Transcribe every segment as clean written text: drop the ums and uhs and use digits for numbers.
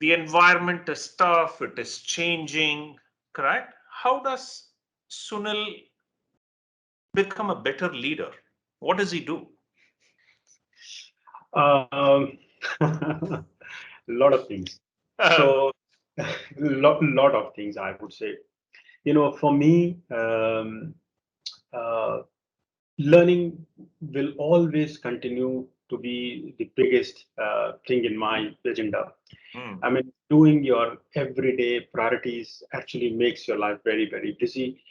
The environment is tough, it is changing, correct? How does Sunil become a better leader? What does he do? Um, a lot of things. So, lot of things I would say. For me, uh, learning will always continue to be the biggest thing in my agenda. Hmm, I mean, doing your everyday priorities actually makes your life very, very busy,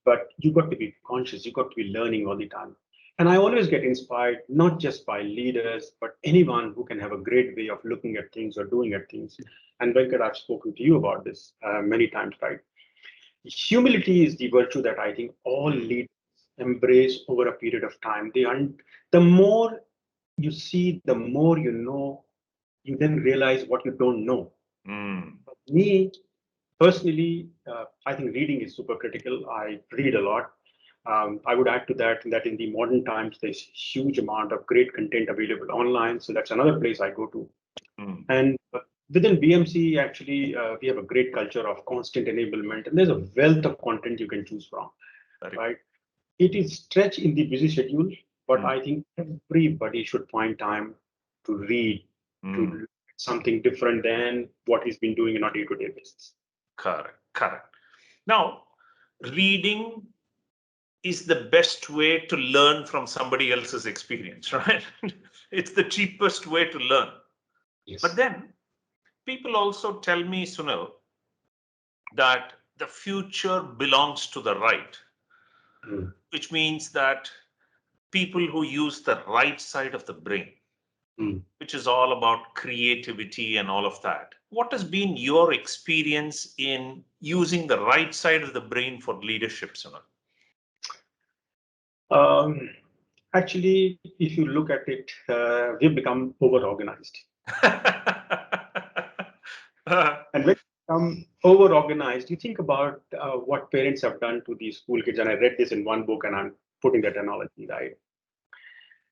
but you got to be conscious, you got to be learning all the time. And I always get inspired, not just by leaders, but anyone who can have a great way of looking at things or doing at things. And Venkat, I've spoken to you about this many times, right? Humility is the virtue that I think all hmm, leaders embrace over a period of time. The more you see, the more you know, you then realize what you don't know. hmm. Me, personally, I think reading is super critical. I read a lot. I would add to that in the modern times, there's huge amount of great content available online. So that's another place I go to. Hmm. And within BMC, actually, we have a great culture of constant enablement, and there's a wealth of content you can choose from, Very good. right? It is stretched in the busy schedule, but Hmm, I think everybody should find time to read, to hmm. look at something different than what he's been doing on a day-to-day basis. Correct, correct. Now, reading is the best way to learn from somebody else's experience, right? It's the cheapest way to learn. But Yes. then people also tell me, Sunil, that the future belongs to the right, Mm, which means that people who use the right side of the brain, mm. which is all about creativity and all of that. What has been your experience in using the right side of the brain for leadership, Sunil? Um, Actually, if you look at it, we've become over-organized. And when you become over-organized, you think about what parents have done to these school kids. And I read this in one book, and I'm putting that analogy, right?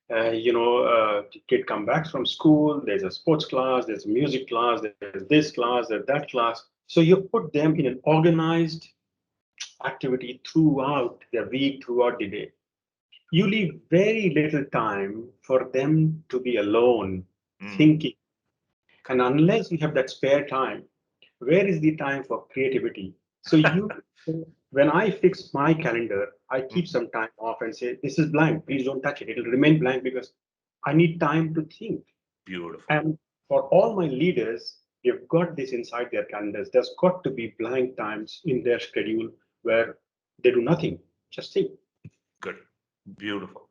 The kid come back from school, there's a sports class, there's a music class, there's this class, there's that class. So you put them in an organized activity throughout the week, throughout the day. You leave very little time for them to be alone, Mm. thinking. And unless you have that spare time, where is the time for creativity? When I fix my calendar, I keep some time off and say, this is blank, please don't touch it. It'll remain blank because I need time to think. Beautiful. And for all my leaders, they've got this inside their calendars. There's got to be blank times in their schedule where they do nothing, just think. Good. Beautiful.